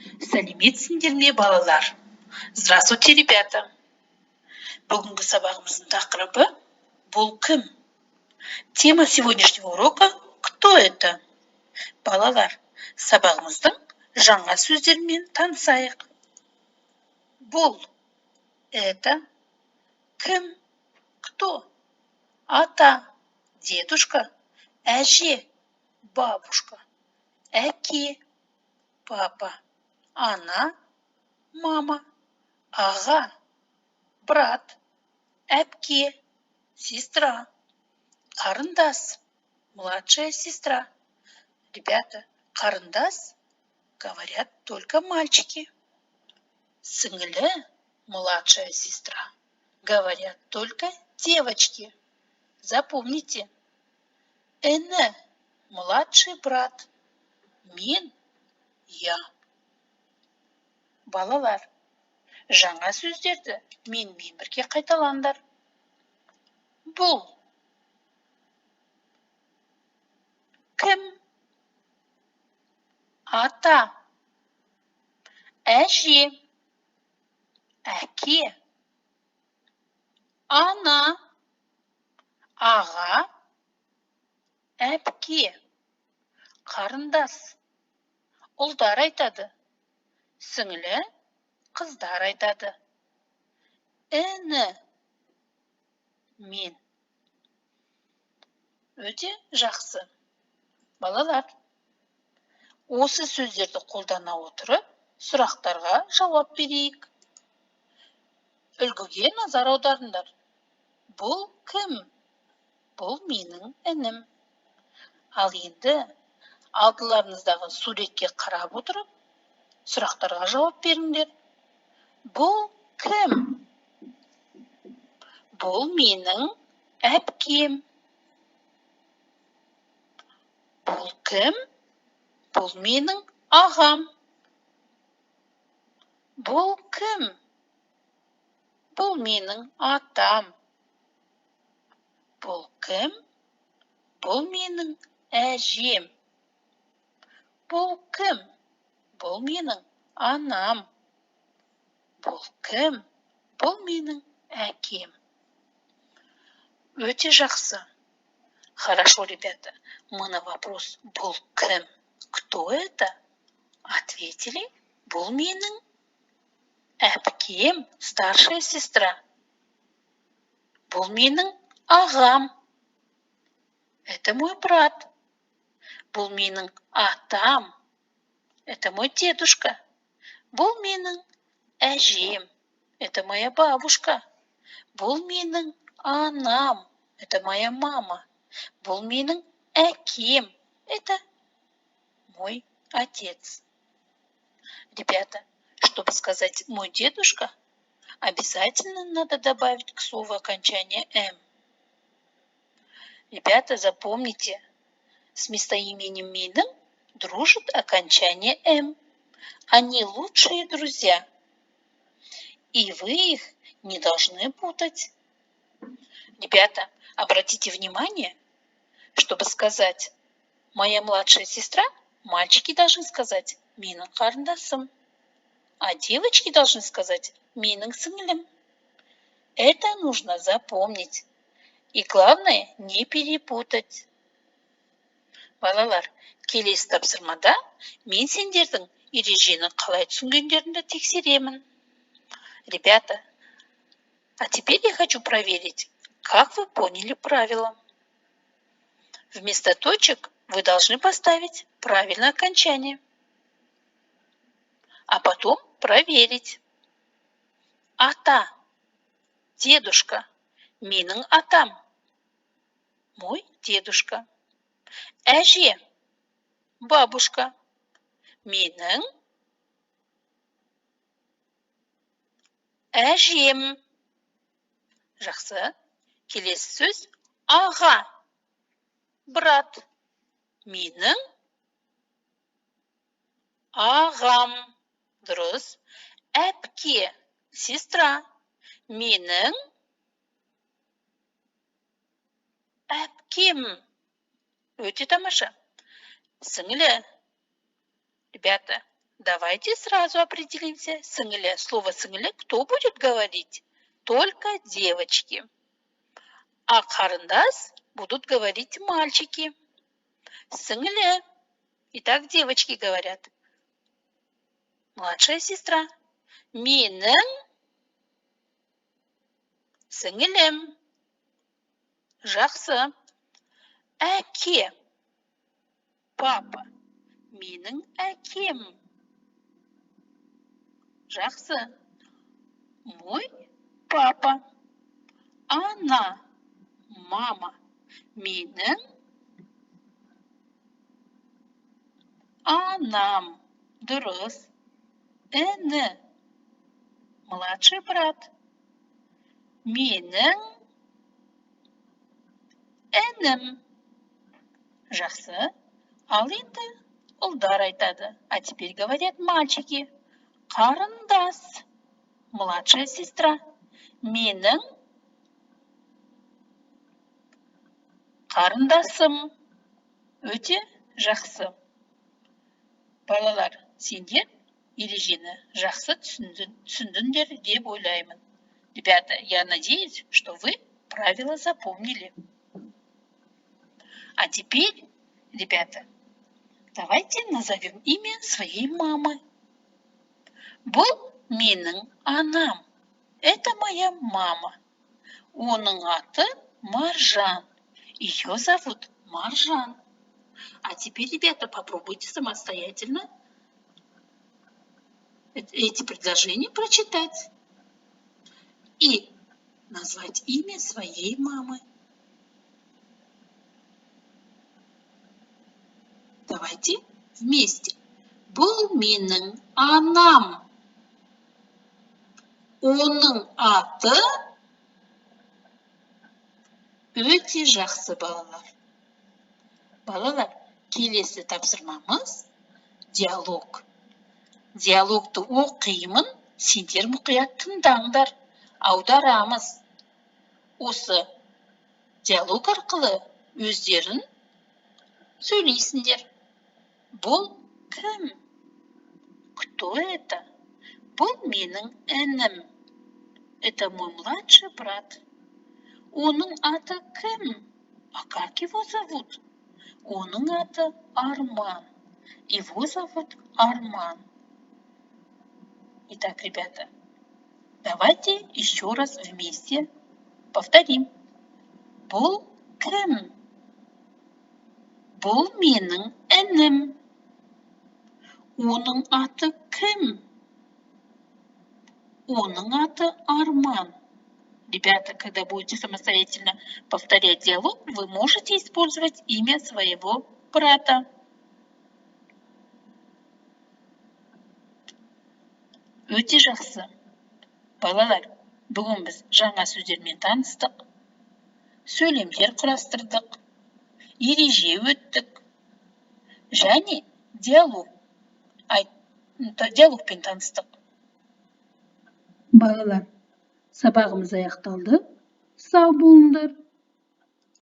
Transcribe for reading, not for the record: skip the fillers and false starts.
Сәлеметсіңдер ме, балалар? Здравствуйте, ребята! Бүгінгі сабағымыздың тақырыбы «Бұл кім?». Тема сегодняшнего урока «Кто это?». Балалар, сабағымыздың жаңа сөздерімен танысайық. Бұл – это, кім, кто, ата, дедушка, әже, бабушка, әке, папа, ана, мама, аға, брат, әпке, сестра, қарындас, младшая сестра. Ребята, қарындас говорят только мальчики. Сіңілі, младшая сестра, говорят только девочки. Запомните. Эне, младший брат. Мен, я. Балалар, жаңа сөздерді менімен бірге қайталаңдар. Бұл кім? Ата, әже, әке, ана, аға, әпке, қарындас. Ұлдар айтады. Сіңілі, қыздар айтады. Іні, мен. Өте жақсы. Балалар, осы сөздерді қолдана отырып, сұрақтарға жауап берейік. Үлгіге назар аударыңдар. Бұл кім? Бұл менің інім. Ал енді алдыларыңыздағы суретке қарап отырып, сұрақтарға жауап беріңдер. Бұл кім? Бұл менің әпкем. Бұл кім? Бұл менің ағам. Бұл кім? Бұл менің атам. Бұл кім? Бұл менің әжем. Бұл кім? Бұл менің анам. Бұл кім? Бұл менің әкем. Өте жақсы. Хорошо, ребята. Мы на вопрос «Бұл кім? Кто это?» ответили. Бұл менің әпкем, старшая сестра. Бұл менің ағам. Это мой брат. Бұл менің атам. Это мой дедушка. Бұл менің әжем. Это моя бабушка. Бұл менің анам. Это моя мама. Бұл менің әкем. Это мой отец. Ребята, чтобы сказать «мой дедушка», обязательно надо добавить к слову окончание «м». Ребята, запомните, с местоимением «менің» дружит окончание «м». Они лучшие друзья. И вы их не должны путать. Ребята, обратите внимание, чтобы сказать «моя младшая сестра», мальчики должны сказать «менің қарындасым», а девочки должны сказать «менің сіңілім». Это нужно запомнить. И главное, не перепутать. Балалар, келесі тапсырмада мен сендердің ережені қалай түсінгендеріңді тексеремін. Ребята, а теперь я хочу проверить, как вы поняли правила. Вместо точек вы должны поставить правильное окончание. А потом проверить. Ата, дедушка, менің атам. Мой дедушка. Әже, бабушка. Менің әжем. Жақсы. Келесі сөз аға, брат. Менің ағам. Дұрыс. Әпке, сестра. Менің әпкем. Өте тамаша. Сіңілі. Ребята, Давайте сразу определимся. Сіңілі. Слово сіңілі кто будет говорить? Только девочки. А қарындас будут говорить мальчики. Сіңілі. Итак, девочки говорят. Младшая сестра. Менің сіңілім. Жақсы. Әке. Папа. Менің әкем. Жақсы. Мой папа. Ана. Мама. Менің анам. Дұрыс. Іні. Младший брат. Менің інім. Жақсы. Ал енді ұлдар айтады. А теперь говорят мальчики. Қарындас. Младшая сестра. Менің қарындасым. Өте жақсы. Балалар, сендер ережені жақсы түсіндіңдер деп ойлаймын. Ребята, я надеюсь, что вы правила запомнили. А теперь, ребята, давайте назовем имя своей мамы. Бұл менің анам. Это моя мама. Оның аты Маржан. Ее зовут Маржан. А теперь, ребята, попробуйте самостоятельно эти предложения прочитать и назвать имя своей мамы. Давайте вместе. Бұл менің анам. Оның аты өте жақсы балалар. Балалар, келесі тапсырмамыз диалог. Диалогты оқимын, сендер мұқият тыңдаңдар, аударамыз. Осы диалог арқылы өздерін сөйлейсіңдер. Бұл кім? Кто это? Бұл менің інім. Это мой младший брат. Оның аты кім? А как его зовут? Оның аты Арман. Его зовут Арман. Итак, ребята, давайте еще раз вместе повторим. Бұл кім? Бұл менің інім. Оның аты кім? Оның аты Арман. Ребята, когда будете самостоятельно повторять диалог, вы можете использовать имя своего брата. Өте жақсы. Балалар, бүгін біз жаңа сөздермен таныстық, сөйлемдер құрастырдық, ереже өттік, және диалогпен таныстық. Балалар, сабағымыз аяқталды. Сау болыңдар.